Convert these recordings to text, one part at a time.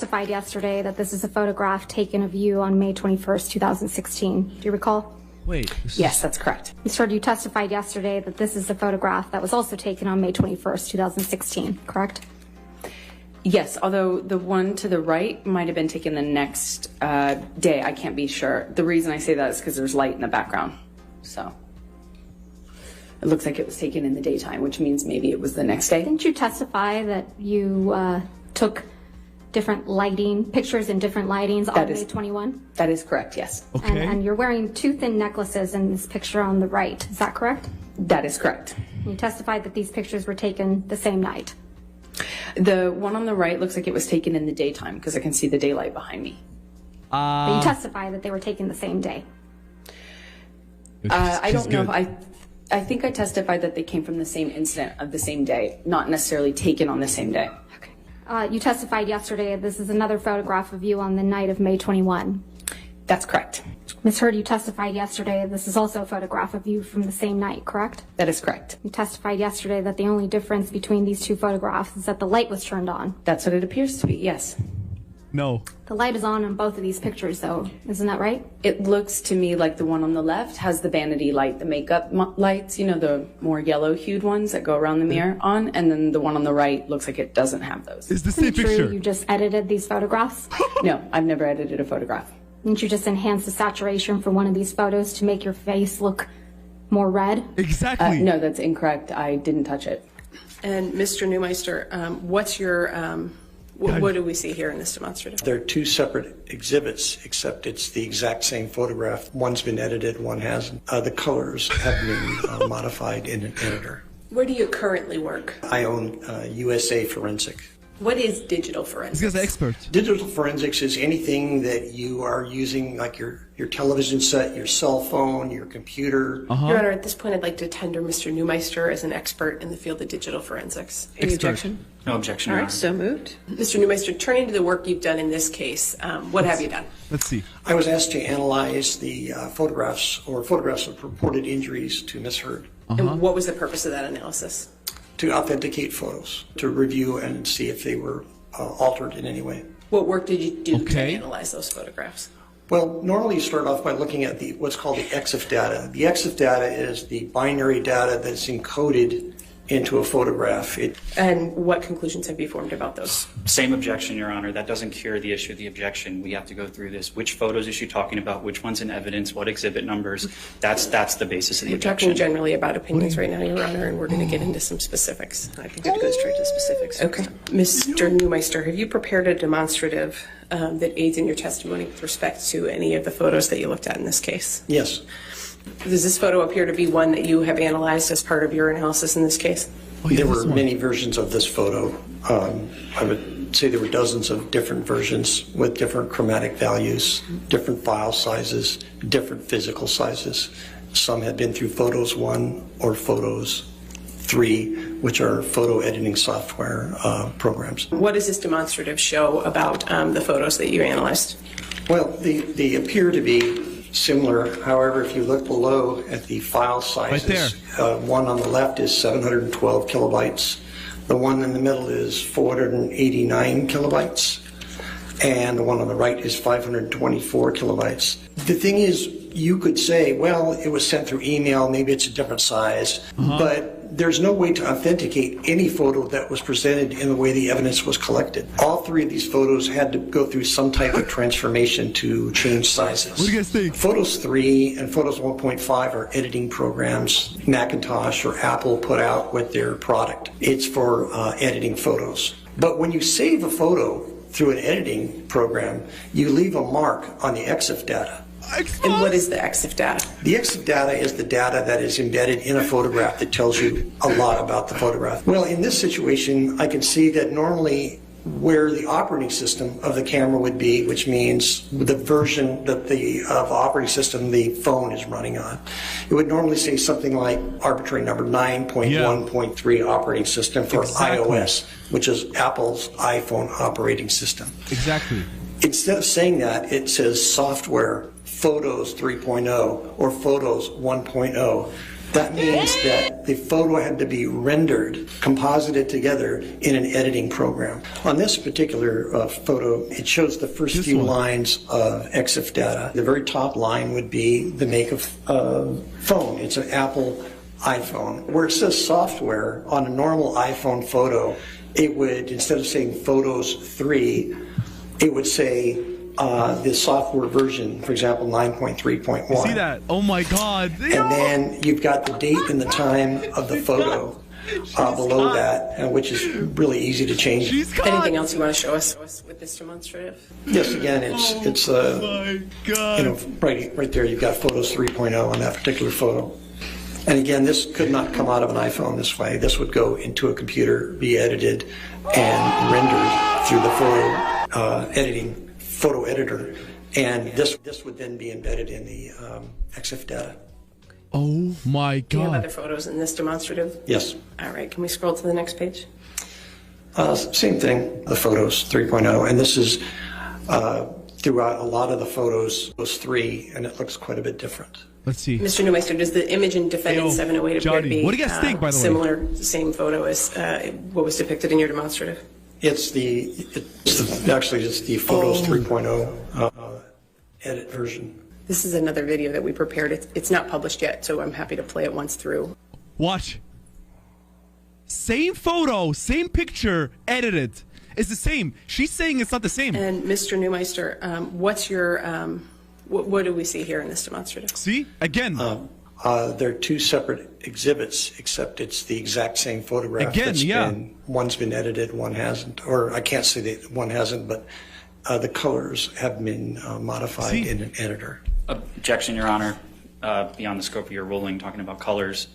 Testified yesterday that this is a photograph taken of you on May 21st, 2016. Do you recall? Wait. Yes, that's correct. Ms. Hurd, you testified yesterday that this is a photograph that was also taken on May 21st, 2016, correct? Yes, although the one to the right might have been taken the next day. I can't be sure. The reason I say that is because there's light in the background. So it looks like it was taken in the daytime, which means maybe it was the next day. Didn't you testify that you took different lighting, pictures in different lightings on May 21? That is correct, yes. Okay. And you're wearing two thin necklaces in this picture on the right. Is that correct? That is correct. You testified that these pictures were taken the same night. The one on the right looks like it was taken in the daytime because I can see the daylight behind me. But you testified that they were taken the same day. I don't know if I think I testified that they came from the same incident of the same day, not necessarily taken on the same day. You testified yesterday this is another photograph of you on the night of May 21. That's correct. Ms. Hurd, you testified yesterday this is also a photograph of you from the same night, correct? That is correct. You testified yesterday that the only difference between these two photographs is that the light was turned on. That's what it appears to be, yes. No. The light is on both of these pictures, though. Isn't that right? It looks to me like the one on the left has the vanity light, the makeup lights, you know, the more yellow-hued ones that go around the mirror on, and then the one on the right looks like it doesn't have those. It's the same Isn't it picture. true you just edited these photographs? No, I've never edited a photograph. Didn't you just enhance the saturation for one of these photos to make your face look more red? Exactly. No, that's incorrect. I didn't touch it. And Mr. Neumeister, what's your, what do we see here in this demonstrative? They're two separate exhibits, except it's the exact same photograph. One's been edited, one hasn't. The colors have been modified in an editor. Where do you currently work? I own USA Forensic. What is digital This forensics? guy's an expert. Digital forensics is anything that you are using, like your television set, your cell phone, your computer. Your Honor, at this point, I'd like to tender Mr. Neumeister as an expert in the field of digital forensics. Any objection? No objection, All Your right, Honor. so moved. Mr. Neumeister, turning to the work you've done in this case, what have you done? Let's see. I was asked to analyze the photographs of purported injuries to Ms. Hurd, And what was the purpose of that analysis? to authenticate photos, to review and see if they were altered in any way. What work did you do to Okay. analyze those photographs? Well, normally you start off by looking at what's called the EXIF data. The EXIF data is the binary data that's encoded into a photograph. And what conclusions have you formed about those? Same objection, Your Honor. That doesn't cure the issue of the objection. We have to go through this. Which photos is she talking about? Which one's in evidence? What exhibit numbers? That's the basis of the We're objection. talking generally about opinions right now, Your Honor, and we're going to get into some specifics. I think we have to go straight to the specifics. Okay. Mr. Neumeister, have you prepared a demonstrative that aids in your testimony with respect to any of the photos that you looked at in this case? Yes. Does this photo appear to be one that you have analyzed as part of your analysis in this case? There were many versions of this photo. I would say there were dozens of different versions with different chromatic values, different file sizes, different physical sizes. Some had been through Photos 1 or Photos 3, which are photo editing software programs. What does this demonstrative show about the photos that you analyzed? Well, they appear to be similar. However, if you look below at the file sizes, one on the left is 712 kilobytes. The one in the middle is 489 kilobytes. And the one on the right is 524 kilobytes. The thing is, you could say, well, it was sent through email, maybe it's a different size, but there's no way to authenticate any photo that was presented in the way the evidence was collected. All three of these photos had to go through some type of transformation to change sizes. What do you guys think? Photos 3 and Photos 1.5 are editing programs Macintosh or Apple put out with their product. It's for editing photos. But when you save a photo through an editing program, you leave a mark on the EXIF data. And what is the EXIF data? The EXIF data is the data that is embedded in a photograph that tells you a lot about the photograph. Well, in this situation, I can see that normally where the operating system of the camera would be, which means the version that of operating system the phone is running on, it would normally say something like arbitrary number 9.1.3 operating system for iOS, which is Apple's iPhone operating system. Exactly. Instead of saying that, it says software Photos 3.0 or Photos 1.0. That means that the photo had to be rendered, composited together in an editing program. On this particular photo, it shows the first few lines of EXIF data. The very top line would be the make of phone. It's an Apple iPhone. Where it says software, on a normal iPhone photo, it would, instead of saying Photos 3, it would say the software version, for example, 9.3.1. See that? Oh my God. And then you've got the date and the time of the photo below that, which is really easy to change. Anything else you want to show us with this demonstrative? Yes, again, it's my God. you know, right there, you've got Photos 3.0 on that particular photo. And again, this could not come out of an iPhone this way. This would go into a computer, be edited, and rendered through the photo editor. And this would then be embedded in the EXIF data. Oh my God. Do you have other photos in this demonstrative? Yes. All right, can we scroll to the next page? Same thing, the Photos 3.0. And this is throughout a lot of the photos, those 3, and it looks quite a bit different. Let's see. Mr. Neumeister, does the image in defendant 708 appear to be what do you guys think, by the way? similar, same photo as what was depicted in your demonstrative? It's the Photos 3.0 edit version. This is another video that we prepared. It's not published yet, so I'm happy to play it once through. Watch. Same photo, same picture, edited. It's the same. She's saying it's not the same. And Mr. Neumeister, what's your, what do we see here in this demonstrative? See? Again. They're 2 separate exhibits, except it's the exact same photograph. Again, One's been edited, one hasn't. Or I can't say that one hasn't, but the colors have been modified in an editor. Objection, Your Honor. Beyond the scope of your ruling, talking about colors.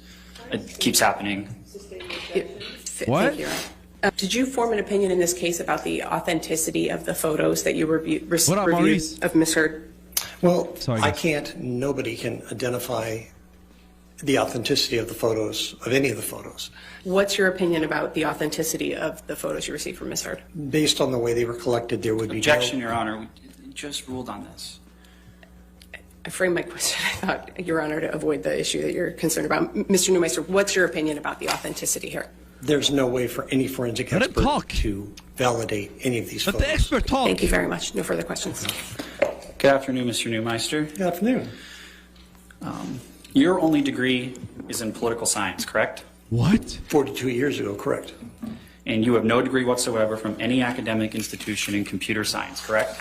It keeps happening. What? Thank you. Did you form an opinion in this case about the authenticity of the photos that you reviewed of Ms. Heard? Well, Sorry, I can't, nobody can identify the authenticity of the photos, of any of the photos. What's your opinion about the authenticity of the photos you received from Ms. Heard? Based on the way they were collected, there would be Objection, Your Honor. We just ruled on this. I framed my question, I thought, Your Honor, to avoid the issue that you're concerned about. Mr. Neumeister, what's your opinion about the authenticity here? There's no way for any forensic Let him expert talk. to validate any of these Let photos. the expert talk. Thank you very much. No further questions. Good afternoon, Mr. Neumeister. Good afternoon. Your only degree is in political science, correct? What? 42 years ago, correct. And you have no degree whatsoever from any academic institution in computer science, correct?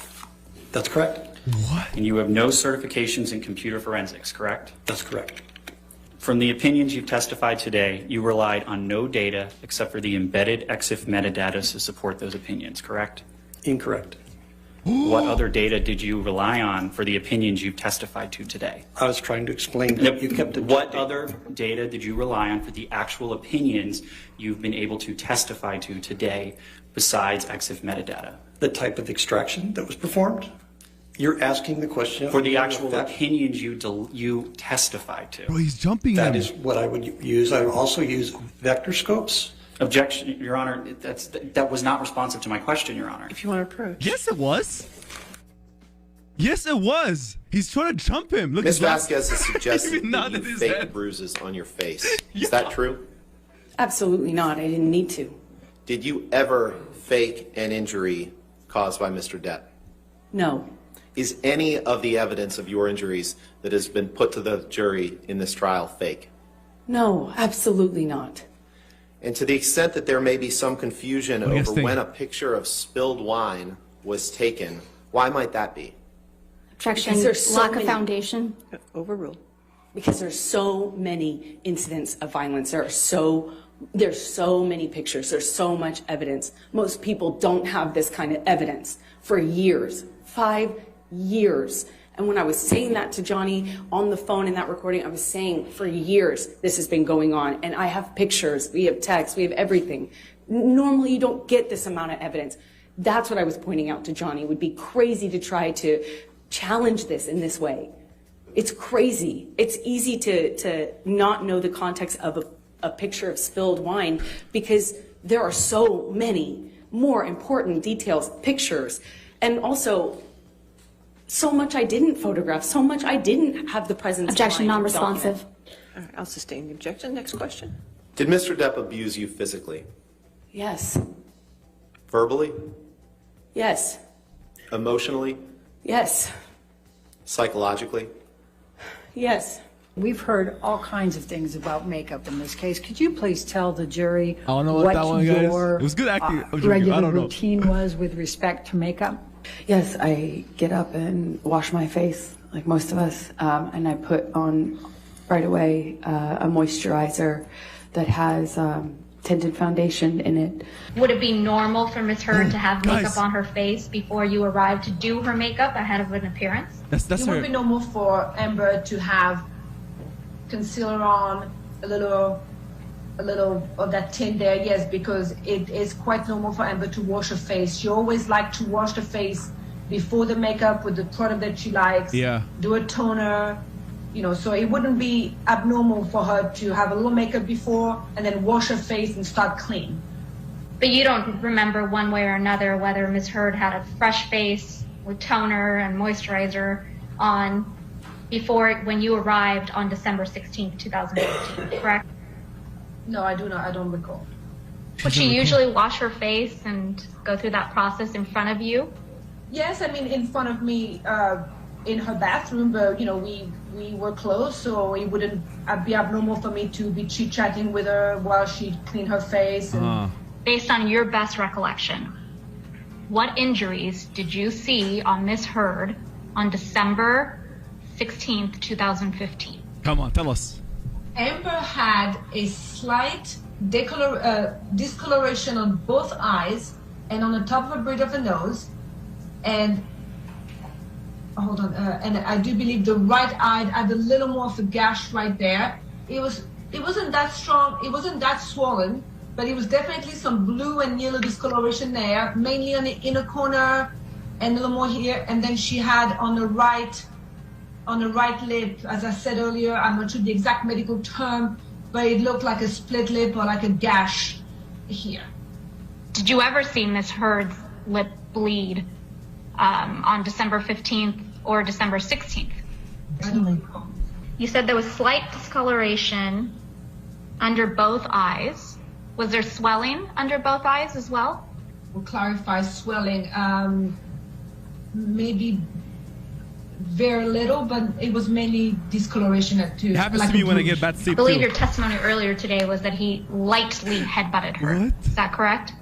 That's correct. What? And you have no certifications in computer forensics, correct? That's correct. From the opinions you've testified today, you relied on no data except for the embedded EXIF metadata to support those opinions, correct? Incorrect. What other data did you rely on for the opinions you've testified to today? I was trying to explain that you kept it. What other data did you rely on for the actual opinions you've been able to testify to today besides EXIF metadata? The type of extraction that was performed? You're asking the question. For the actual opinions you testified to. Bro, he's jumping That him. is what I would use. I would also use vector scopes. Objection, Your Honor. That was not responsive to my question, Your Honor. If you want to approach. Yes, it was. Yes, it was. He's trying to jump him. Look, Ms. his last- Vasquez is suggesting Even that you nodded his faked head. bruises on your face. Is that true? Absolutely not. I didn't need to. Did you ever fake an injury caused by Mr. Depp? No. Is any of the evidence of your injuries that has been put to the jury in this trial fake? No, absolutely not. And to the extent that there may be some confusion do you guys over think? when a picture of spilled wine was taken, why might that be? Objection, Because there's so lack of many- foundation. Overruled. Because there's so many incidents of violence. There's so many pictures. There's so much evidence. Most people don't have this kind of evidence for years, 5 years. And when I was saying that to Johnny on the phone in that recording, I was saying for years this has been going on. And I have pictures, we have texts, we have everything. Normally you don't get this amount of evidence. That's what I was pointing out to Johnny. It would be crazy to try to challenge this in this way. It's crazy. It's easy to not know the context of a picture of spilled wine because there are so many more important details, pictures, and also so much I didn't photograph, so much I didn't have the presence of Objection, mind to non-responsive. document. All right, I'll sustain the objection. Next question. Did Mr. Depp abuse you physically? Yes. Verbally? Yes. Emotionally? Yes. Psychologically? Yes. We've heard all kinds of things about makeup in this case. Could you please tell the jury I don't know what that one, guys. your It was good acting. I'm joking. I regular don't know. routine was with respect to makeup? Yes, I get up and wash my face like most of us, and I put on right away a moisturizer that has tinted foundation in it. Would it be normal for Ms. Heard to have makeup Guys. on her face before you arrived to do her makeup ahead of an appearance? That's It would her. be normal for Amber to have concealer on, a little of that tint there, yes, because it is quite normal for Amber to wash her face. She always likes to wash her face before the makeup with the product that she likes. Yeah. Do a toner, so it wouldn't be abnormal for her to have a little makeup before and then wash her face and start clean. But you don't remember one way or another whether Ms. Heard had a fresh face with toner and moisturizer on before when you arrived on December 16th, 2015, correct? No, I do not. I don't recall. Would she usually wash her face and go through that process in front of you? Yes, I mean in front of me in her bathroom, but we were close, so it wouldn't be abnormal for me to be chit-chatting with her while she cleaned her face. And Based on your best recollection, what injuries did you see on Ms. Heard on December 16th, 2015? Come on, tell us. Amber had a slight discoloration on both eyes and on the top of the bridge of the nose, and and I do believe the right eye had a little more of a gash right there. It wasn't that strong, it wasn't that swollen, but it was definitely some blue and yellow discoloration there, mainly on the inner corner and a little more here. And then she had on the right lip, as I said earlier, I'm not sure the exact medical term, but it looked like a split lip or like a gash here. Did you ever see Ms. Heard's lip bleed on December 15th or December 16th? I don't recall. You said there was slight discoloration under both eyes. Was there swelling under both eyes as well? We'll clarify swelling. Maybe very little, but it was mainly discoloration at two. It happens like to me a when I bruise. get bad I sleep believe too. your testimony earlier today was that he lightly headbutted her. What? Is that correct?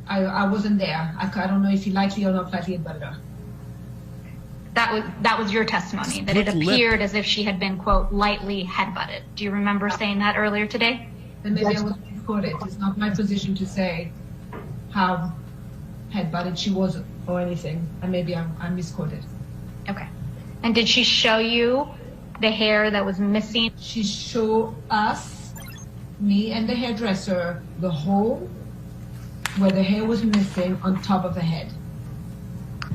I wasn't there. I don't know if he lightly or not lightly headbutted her. That was your testimony, that it Split lip. appeared as if she had been, quote, lightly headbutted. Do you remember saying that earlier today? And maybe I was misquoted. It's not my position to say how headbutted she was or anything. And maybe I'm misquoted. Okay. And did she show you the hair that was missing? She showed us, me and the hairdresser, the hole where the hair was missing on top of the head.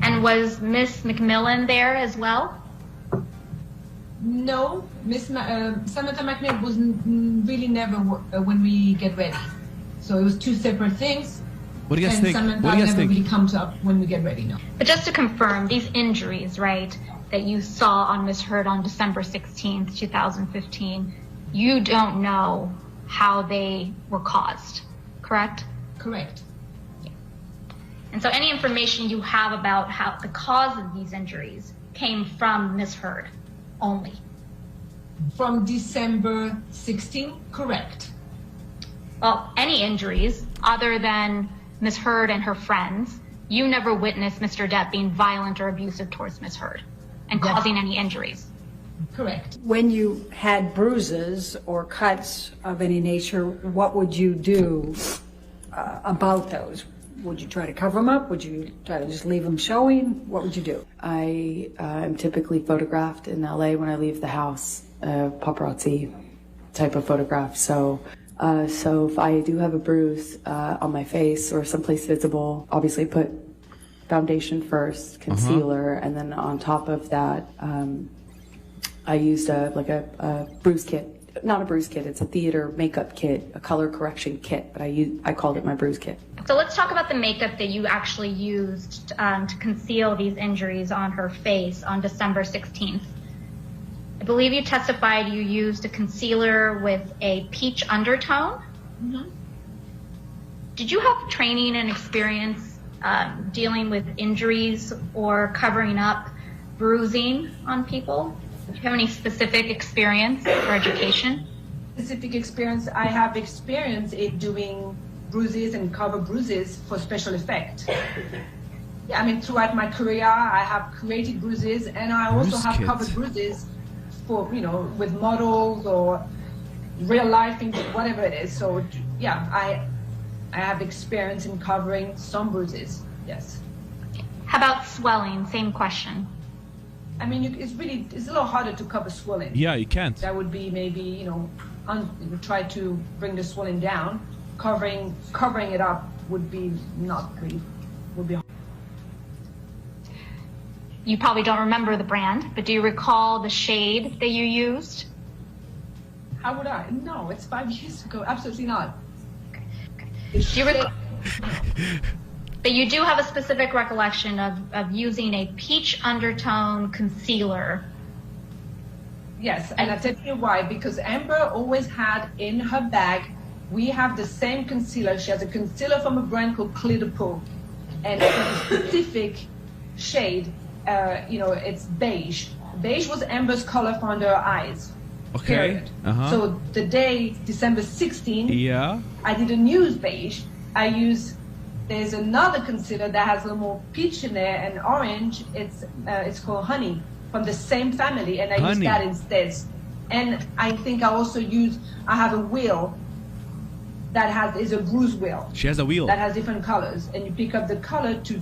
And was Miss McMillan there as well? No, Samantha McNair was really never when we get ready. So it was two separate things. What do you guys and think? Samantha What do you guys never think? really comes up when we get ready, no. But just to confirm, these injuries, right, that you saw on Miss Heard on December 16th, 2015, you don't know how they were caused, correct? Correct. And so any information you have about how the cause of these injuries came from Miss Heard only. From December 16, correct. Well, any injuries other than Miss Heard and her friends, you never witnessed Mr. Depp being violent or abusive towards Miss Heard and causing any injuries. Correct. When you had bruises or cuts of any nature, what would you do about those? Would you try to cover them up? Would you try to just leave them showing? What would you do? I am typically photographed in LA when I leave the house, paparazzi type of photograph. So if I do have a bruise on my face or someplace visible, obviously put foundation first, concealer, and then on top of that, I used a bruise kit. Not a bruise kit, it's a theater makeup kit, a color correction kit, but I called it my bruise kit. So let's talk about the makeup that you actually used to conceal these injuries on her face on December 16th. I believe you testified you used a concealer with a peach undertone. Did you have training and experience dealing with injuries or covering up bruising on people? Do you have any specific experience or education? Specific experience, I have experience in doing bruises and cover bruises for special effect. Yeah, I mean, throughout my career, I have created bruises, and I also have covered bruises for, you know, with models or real life things, whatever it is. So yeah, I have experience in covering some bruises, yes. How about swelling? Same question. I mean, it's a little harder to cover swelling. Yeah, you can't. That would be maybe, you know, try to bring the swelling down. Covering it up would be not great. Would be hard. You probably don't remember the brand, but do you recall the shade that you used? How would I? No, it's 5 years ago. Absolutely not. Do you recall? But you do have a specific recollection of using a peach undertone concealer. Yes, and I'll tell you why. Because Amber always had in her bag, we have the same concealer. She has a concealer from a brand called Clear to Pro, and it's a specific shade. You know, it's beige. Beige was Amber's color for under her eyes. Okay. So the day, December 16th, yeah, I didn't use beige. I used, there's another concealer that has a little more peach in there and orange. It's called Honey, from the same family, and I used that instead. And I think I also I have a wheel that is a bruise wheel. She has a wheel that has different colors, and you pick up the color to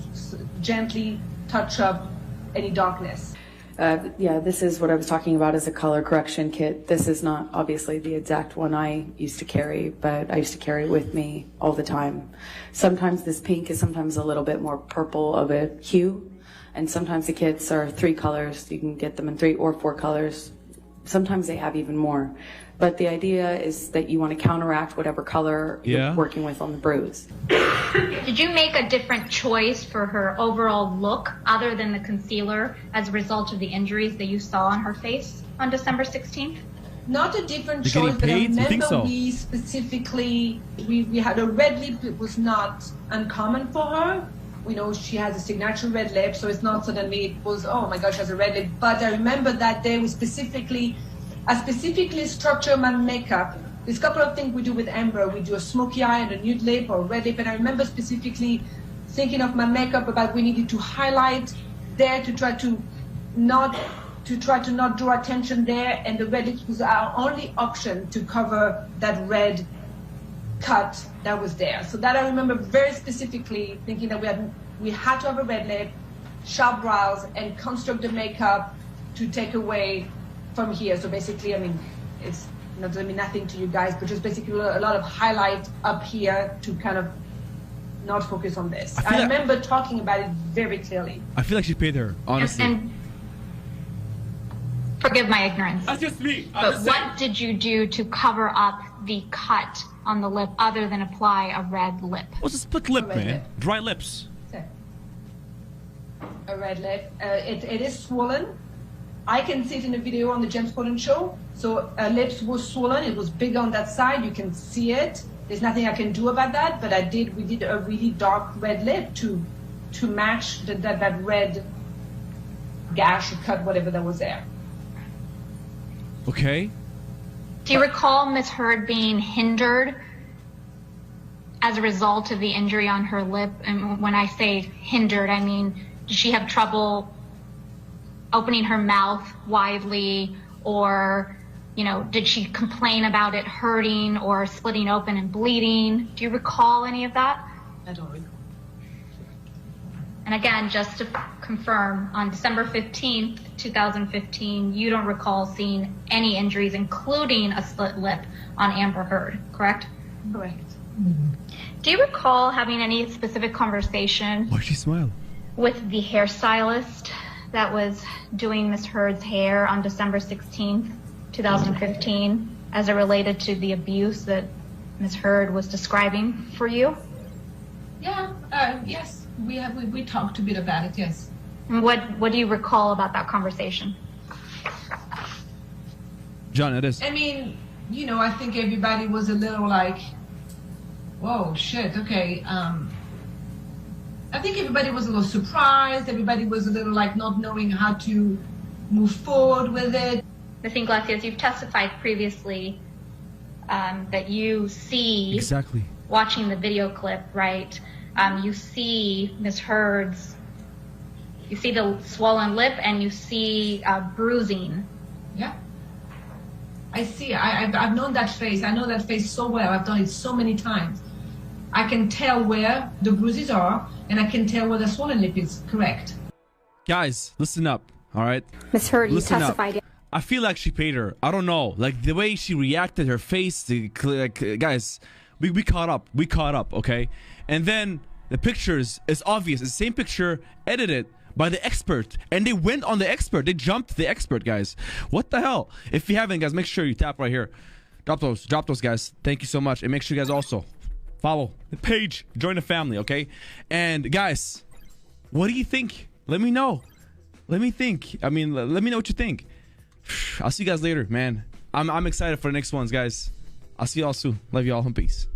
gently touch up any darkness. Yeah, this is what I was talking about as a color correction kit. This is not obviously the exact one I used to carry, but I used to carry it with me all the time. Sometimes this pink is sometimes a little bit more purple of a hue, and sometimes the kits are 3 colors. You can get them in 3 or 4 colors. Sometimes they have even more. But the idea is that you want to counteract whatever color you're working with on the bruise. Did you make a different choice for her overall look other than the concealer as a result of the injuries that you saw on her face on December 16th? Not a different choice, but I remember we specifically, we had a red lip. It was not uncommon for her. We know she has a signature red lip, so it's not suddenly it was, oh my gosh, she has a red lip. But I remember that day I specifically structure my makeup. There's a couple of things we do with Amber. We do a smoky eye and a nude lip or a red lip. And I remember specifically thinking of my makeup about we needed to highlight there to try to not draw attention there. And the red lips was our only option to cover that red cut that was there. So that I remember very specifically thinking that we had to have a red lip, sharp brows, and construct the makeup to take away from here. So basically, I mean, it's not going to be nothing to you guys, but just basically a lot of highlight up here to kind of not focus on this. I remember talking about it very clearly. I feel like she paid her, honestly. And forgive my ignorance. That's just me. But what did you do to cover up the cut on the lip other than apply a red lip? What's a split lip, man? Dry lips. A red lip. It is swollen. I can see it in the video on the James Corden show. So her lips was swollen. It was big on that side. You can see it. There's nothing I can do about that. But we did a really dark red lip to match that red gash or cut, whatever that was there. Okay. Do you recall Ms. Heard being hindered as a result of the injury on her lip? And when I say hindered, I mean, did she have trouble opening her mouth widely, or, you know, did she complain about it hurting or splitting open and bleeding? Do you recall any of that? I don't recall. And again, just to confirm, on December 15th, 2015, you don't recall seeing any injuries, including a split lip on Amber Heard, correct? Correct. Do you recall having any specific conversation Why'd she smile? with the hairstylist that was doing Ms. Heard's hair on December 16th, 2015, as it related to the abuse that Ms. Heard was describing for you? Yeah, yes, we talked a bit about it, yes. And what do you recall about that conversation? John, it is. I mean, you know, I think everybody was a little like, whoa, shit, okay. I think everybody was a little surprised. Everybody was a little like not knowing how to move forward with it. Ms. Iglesias, you've testified previously that you see, Exactly. watching the video clip, right? You see Ms. Heard's, you see the swollen lip and you see bruising. Yeah. I see. I've known that face. I know that face so well. I've done it so many times. I can tell where the bruises are, and I can tell where the swollen lip is. Correct. Guys, listen up. All right. Ms. Heard, you Listen up. testified. I feel like she paid her. I don't know. Like the way she reacted, her face. Guys, we caught up. We caught up. Okay. And then the pictures is obvious. It's the same picture edited by the expert, and they went on the expert. They jumped the expert, guys. What the hell? If you haven't, guys, make sure you tap right here. Drop those, guys. Thank you so much, and make sure you guys also follow the page, join the family, okay? And guys, what do you think? Let me know. Let me think. I mean, let me know what you think. I'll see you guys later, man. I'm excited for the next ones, guys. I'll see y'all soon. Love y'all and peace.